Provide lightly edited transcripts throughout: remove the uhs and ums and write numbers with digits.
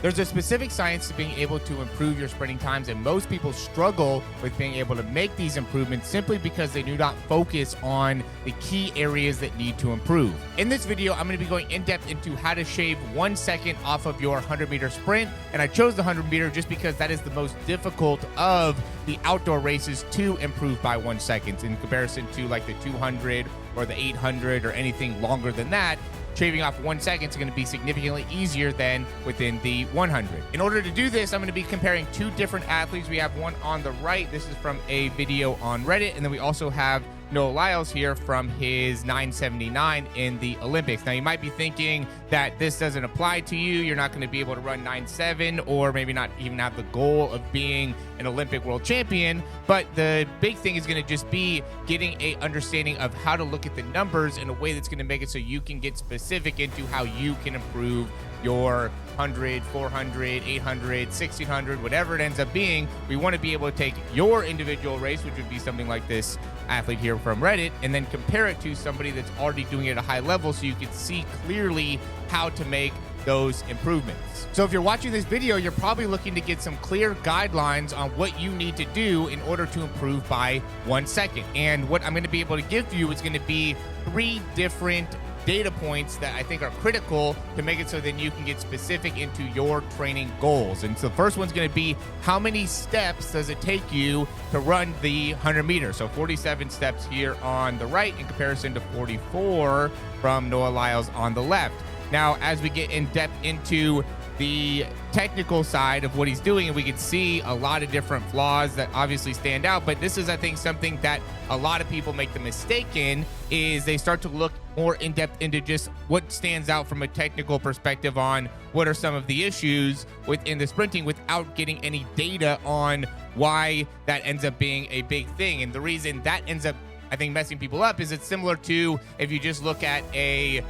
There's a specific science to being able to improve your sprinting times, and most people struggle with being able to make these improvements simply because they do not focus on the key areas that need to improve. In this video, I'm going to be going in depth into how to shave 1 second off of your 100-meter sprint, and I chose the 100-meter just because that is the most difficult of the outdoor races to improve by 1 second in comparison to like the 200 or the 800 or anything longer than that. Shaving off 1 second is going to be significantly easier than within the 100. In order to do this, I'm going to be comparing two different athletes. We have one on the right. This is from a video on Reddit. And then we also have Noah Lyles here from his 979 in the Olympics. Now, you might be thinking that this doesn't apply to you. You're not going to be able to run 9.7 or maybe not even have the goal of being an Olympic world champion. But the big thing is going to just be getting a understanding of how to look at the numbers in a way that's going to make it so you can get specific into how you can improve your 100, 400, 800, 1600, whatever it ends up being. We want to be able to take your individual race, which would be something like this athlete here from Reddit, and then compare it to somebody that's already doing it at a high level so you can see clearly how to make those improvements. So if you're watching this video, you're probably looking to get some clear guidelines on what you need to do in order to improve by 1 second. And what I'm going to be able to give you is going to be 3 different data points that I think are critical to make it so that you can get specific into your training goals. And so the first one's going to be, how many steps does it take you to run the 100 meters? So 47 steps here on the right in comparison to 44 from Noah Lyles on the left. Now, as we get in depth into the technical side of what he's doing, and we can see a lot of different flaws that obviously stand out, but this is, I think, something that a lot of people make the mistake in, is they start to look more in depth into just what stands out from a technical perspective on what are some of the issues within the sprinting without getting any data on why that ends up being a big thing. And the reason that ends up, I think, messing people up is it's similar to if you just look at a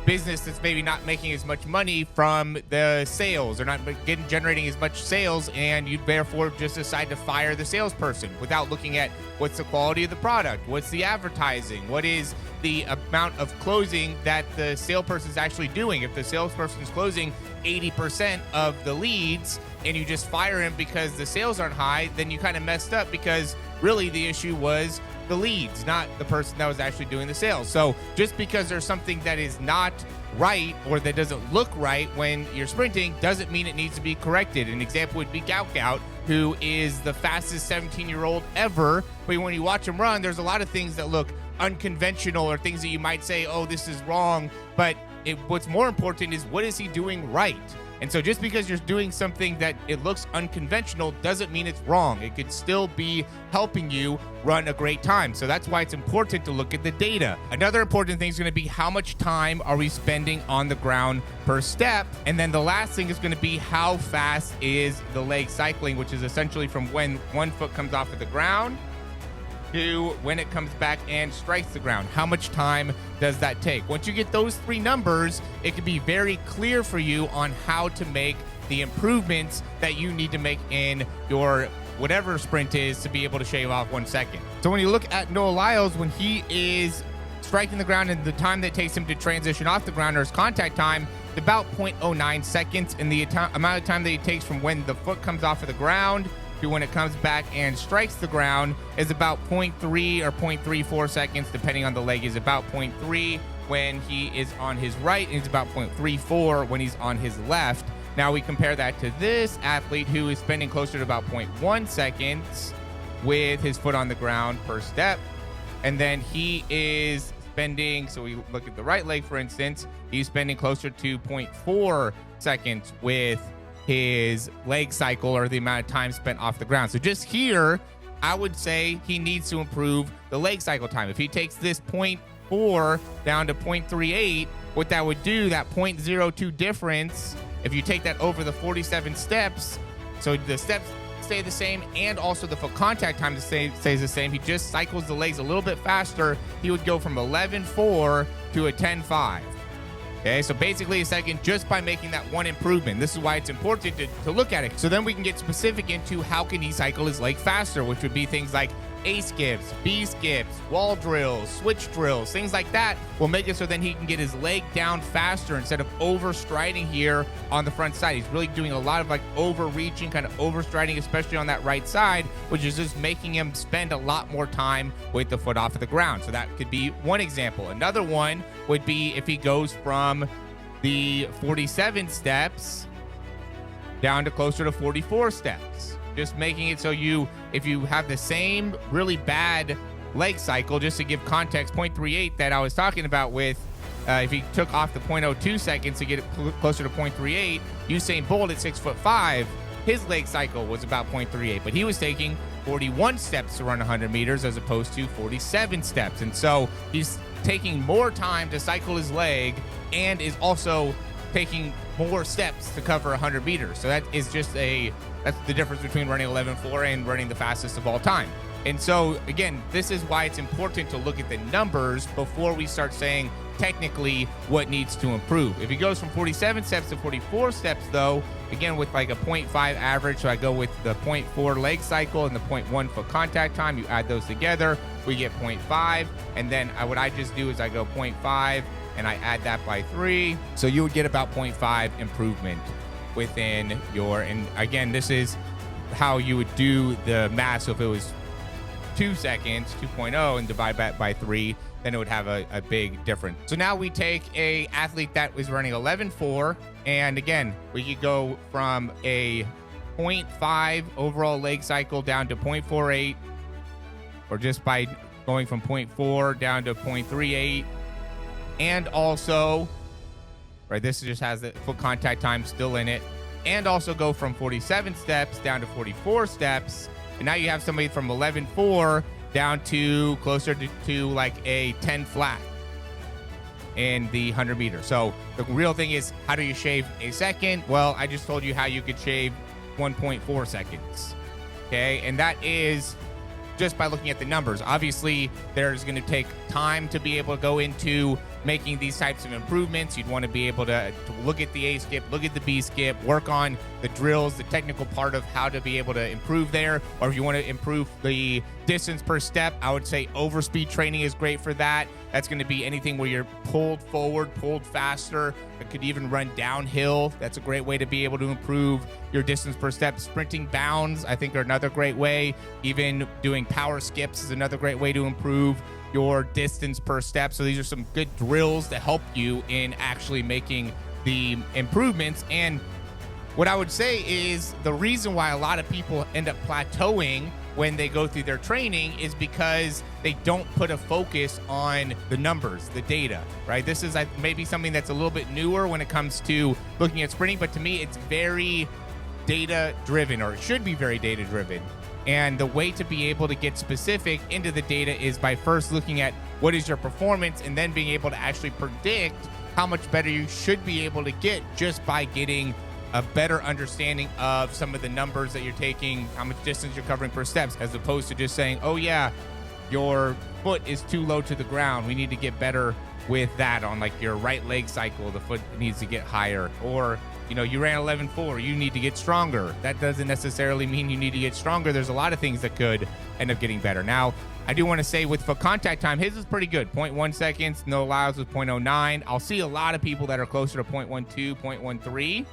business that's maybe not making as much money from the sales or not generating as much sales, and you therefore just decide to fire the salesperson without looking at what's the quality of the product, what's the advertising, what is the amount of closing that the salesperson is actually doing. If the salesperson is closing 80% of the leads and you just fire him because the sales aren't high, then you kind of messed up, because really the issue was the leads, not the person that was actually doing the sales. So just because there's something that is not right or that doesn't look right when you're sprinting doesn't mean it needs to be corrected. An example would be Gout, who is the fastest 17-year-old ever. But when you watch him run, there's a lot of things that look unconventional or things that you might say, oh, this is wrong. But what's more important is, what is he doing right? And so just because you're doing something that it looks unconventional doesn't mean it's wrong. It could still be helping you run a great time. So that's why it's important to look at the data. Another important thing is going to be, how much time are we spending on the ground per step? And then the last thing is going to be, how fast is the leg cycling, which is essentially from when one foot comes off of the ground to when it comes back and strikes the ground. How much time does that take? Once you get those 3 numbers, it can be very clear for you on how to make the improvements that you need to make in your whatever sprint is to be able to shave off 1 second. So when you look at Noah Lyles, when he is striking the ground and the time that it takes him to transition off the ground, or his contact time, it's about 0.09 seconds. And the amount of time that it takes from when the foot comes off of the ground to when it comes back and strikes the ground is about 0.3 or 0.34 seconds, depending on the leg. Is about 0.3 when he is on his right, and it's about 0.34 when he's on his left. Now we compare that to this athlete, who is spending closer to about 0.1 seconds with his foot on the ground per step. And then he is spending, so we look at the right leg, for instance, he's spending closer to 0.4 seconds with his leg cycle, or the amount of time spent off the ground. So just here, I would say he needs to improve the leg cycle time. If he takes this 0.4 down to 0.38, what that would do, that 0.02 difference, if you take that over the 47 steps, so the steps stay the same and also the foot contact time stays the same, he just cycles the legs a little bit faster, he would go from 11.4 to a 10.5. Okay, so basically a second just by making that one improvement. This is why it's important to look at it. So then we can get specific into how can he cycle his leg faster, which would be things like A skips, B skips, wall drills, switch drills, things like that will make it so then he can get his leg down faster instead of overstriding here on the front side. He's really doing a lot of like overreaching, kind of overstriding, especially on that right side, which is just making him spend a lot more time with the foot off of the ground. So that could be one example. Another one would be if he goes from the 47 steps down to closer to 44 steps. Just making it so if you have the same really bad leg cycle, just to give context, 0.38 that I was talking about with, if he took off the 0.02 seconds to get it closer to 0.38, Usain Bolt at 6'5", his leg cycle was about 0.38, but he was taking 41 steps to run 100 meters as opposed to 47 steps. And so he's taking more time to cycle his leg and is also taking more steps to cover 100 meters. So that is just that's the difference between running 11.4 and running the fastest of all time. And so again, this is why it's important to look at the numbers before we start saying technically what needs to improve. If he goes from 47 steps to 44 steps though, again with like a 0.5 average, so I go with the 0.4 leg cycle and the 0.1 foot contact time, you add those together, we get 0.5. And then what I just do is I go 0.5 and I add that by 3. So you would get about 0.5 improvement within your, and again, this is how you would do the math. So if it was 2 seconds, 2.0, and divide that by 3, then it would have a big difference. So now we take a athlete that was running 11.4, and again, we could go from a 0.5 overall leg cycle down to 0.48, or just by going from 0.4 down to 0.38. And also, right, this just has the foot contact time still in it, and also go from 47 steps down to 44 steps. And now you have somebody from 11.4 down to closer to like a 10 flat in the 100 meters. So the real thing is, how do you shave a second? Well, I just told you how you could shave 1.4 seconds. Okay, and that is just by looking at the numbers. Obviously, there's going to take time to be able to go into making these types of improvements. You'd want to be able to look at the A skip, look at the B skip, work on the drills, the technical part of how to be able to improve there. Or if you want to improve the distance per step, I would say overspeed training is great for that. That's going to be anything where you're pulled forward, pulled faster. It could even run downhill. That's a great way to be able to improve your distance per step. Sprinting bounds, I think, are another great way. Even doing power skips is another great way to improve your distance per step. So these are some good drills to help you in actually making the improvements. And what I would say is the reason why a lot of people end up plateauing when they go through their training is because they don't put a focus on the numbers, the data, right? This is maybe something that's a little bit newer when it comes to looking at sprinting, but to me, it's very data driven, or it should be very data driven. And the way to be able to get specific into the data is by first looking at what is your performance, and then being able to actually predict how much better you should be able to get just by getting a better understanding of some of the numbers that you're taking, how much distance you're covering per steps, as opposed to just saying, oh yeah, your foot is too low to the ground. We need to get better with that on like your right leg cycle. The foot needs to get higher. Or, you know, you ran 11.4, you need to get stronger. That doesn't necessarily mean you need to get stronger. There's a lot of things that could end up getting better. Now, I do want to say with foot contact time, his is pretty good. 0.1 seconds, no allows with 0.09. I'll see a lot of people that are closer to 0.12, 0.13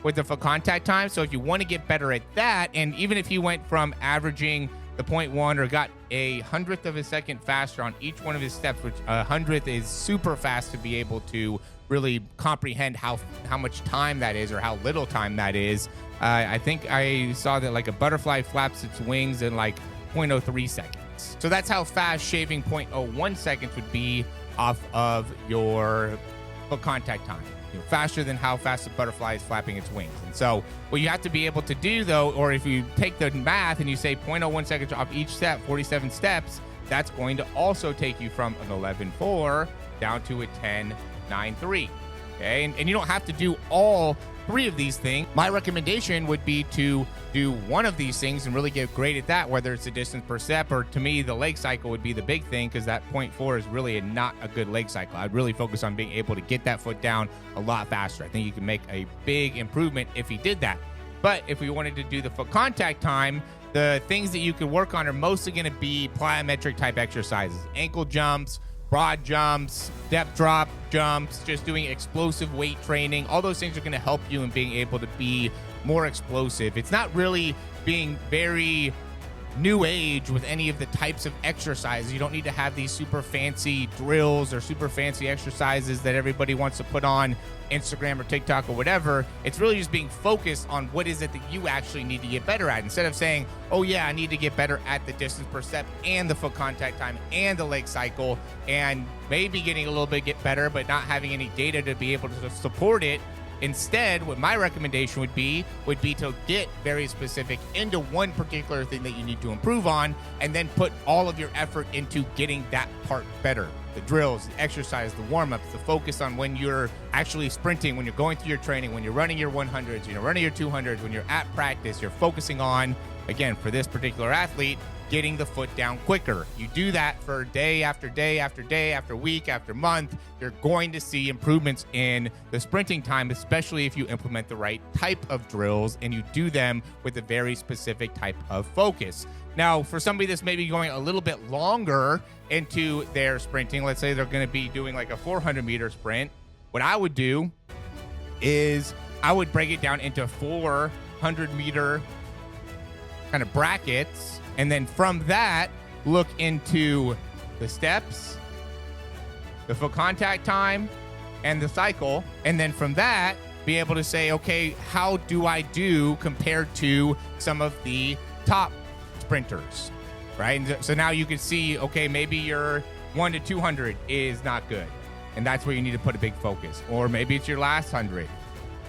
with the foot contact time. So if you want to get better at that, and even if he went from averaging the 0.1 or got a 100th of a second faster on each one of his steps, which a 100th is super fast to be able to really comprehend how much time that is, or how little time that is. I think I saw that like a butterfly flaps its wings in like 0.03 seconds. So that's how fast shaving 0.01 seconds would be off of your foot contact time. Faster than how fast the butterfly is flapping its wings. And so what you have to be able to do though, or if you take the math and you say 0.01 seconds off each step, 47 steps, that's going to also take you from an 11.4 down to a 10.93. Okay, and you don't have to do all three of these things. My recommendation would be to do one of these things and really get great at that, whether it's the distance per step, or to me, the leg cycle would be the big thing, because that 0.4 is really not a good leg cycle. I'd really focus on being able to get that foot down a lot faster. I think you can make a big improvement if he did that. But if we wanted to do the foot contact time, the things that you could work on are mostly going to be plyometric type exercises, ankle jumps, broad jumps, depth drop jumps, just doing explosive weight training. All those things are going to help you in being able to be more explosive. It's not really being very new age with any of the types of exercises. You don't need to have these super fancy drills or super fancy exercises that everybody wants to put on Instagram or TikTok or whatever. It's really just being focused on what is it that you actually need to get better at, instead of saying, oh yeah, I need to get better at the distance per step and the foot contact time and the leg cycle, and maybe getting a little bit get better but not having any data to be able to support it. Instead, what my recommendation would be to get very specific into one particular thing that you need to improve on, and then put all of your effort into getting that part better. The drills, the exercise, the warm-ups, the focus on when you're actually sprinting, when you're going through your training, when you're running your 100s, when you're running your 200s, when you're at practice, you're focusing on, again, for this particular athlete, getting the foot down quicker. You do that for day after day after day after week after month, you're going to see improvements in the sprinting time, especially if you implement the right type of drills and you do them with a very specific type of focus. Now, for somebody that's maybe going a little bit longer into their sprinting, let's say they're going to be doing like a 400-meter sprint, what I would do is I would break it down into 400-meter kind of brackets. And then from that, look into the steps, the foot contact time, and the cycle. And then from that, be able to say, okay, how do I do compared to some of the top sprinters, right? And so now you can see, okay, maybe your 1 to 200 is not good, and that's where you need to put a big focus. Or maybe it's your last 100.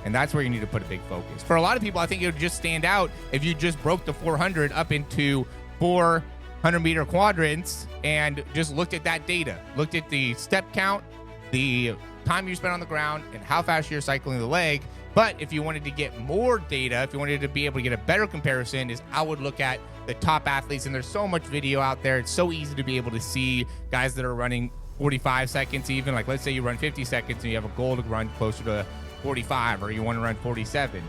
And that's where you need to put a big focus. For a lot of people, I think it would just stand out if you just broke the 400 up into 400-meter quadrants and just looked at that data, looked at the step count, the time you spent on the ground, and how fast you're cycling the leg. But if you wanted to get more data, if you wanted to be able to get a better comparison, is I would look at the top athletes. And there's so much video out there. It's so easy to be able to see guys that are running 45 seconds even. Like, let's say you run 50 seconds and you have a goal to run closer to 45, or you want to run 47.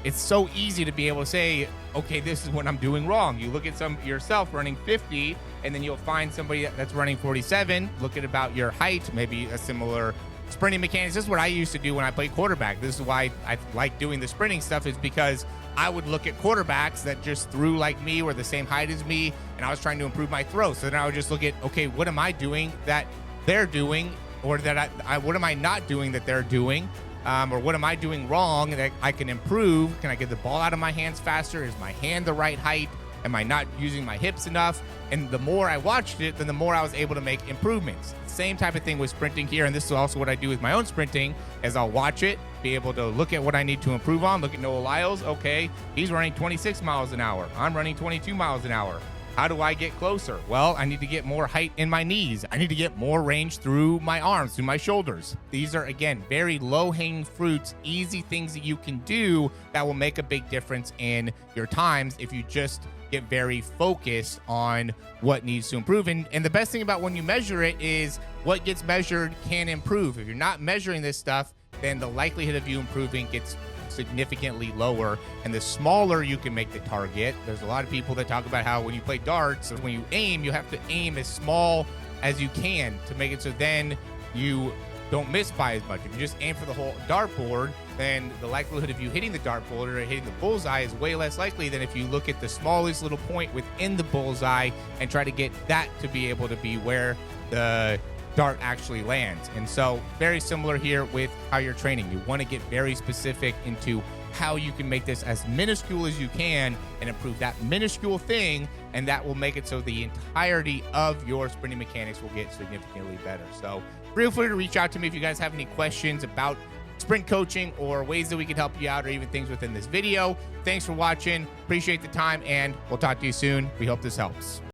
It's so easy to be able to say, okay, this is what I'm doing wrong. You look at some yourself running 50, and then you'll find somebody that's running 47. Look at about your height, maybe a similar sprinting mechanics. This is what I used to do when I played quarterback. This is why I like doing the sprinting stuff, is because I would look at quarterbacks that just threw like me, or the same height as me, and I was trying to improve my throw. So then I would just look at, okay, what am I doing that they're doing, or that what am I not doing that they're doing? Or what am I doing wrong that I can improve? Can I get the ball out of my hands faster? Is my hand the right height? Am I not using my hips enough? And the more I watched it, then the more I was able to make improvements. Same type of thing with sprinting here, and this is also what I do with my own sprinting, is I'll watch it, be able to look at what I need to improve on. Look at Noah Lyles. Okay, he's running 26 miles an hour. I'm running 22 miles an hour. How do I get closer? Well, I need to get more height in my knees. I need to get more range through my arms, through my shoulders. These are, again, very low-hanging fruits, easy things that you can do that will make a big difference in your times if you just get very focused on what needs to improve. And the best thing about when you measure it is what gets measured can improve. If you're not measuring this stuff, then the likelihood of you improving gets significantly lower, and the smaller you can make the target. There's a lot of people that talk about how when you play darts, when you aim, you have to aim as small as you can to make it so then you don't miss by as much. If you just aim for the whole dartboard, then the likelihood of you hitting the dartboard or hitting the bullseye is way less likely than if you look at the smallest little point within the bullseye and try to get that to be able to be where the dart actually lands. And so very similar here with how you're training. You want to get very specific into how you can make this as minuscule as you can and improve that minuscule thing, and that will make it so the entirety of your sprinting mechanics will get significantly better. So feel free to reach out to me if you guys have any questions about sprint coaching or ways that we can help you out, or even things within this video. Thanks for watching. Appreciate the time, and we'll talk to you soon. We hope this helps.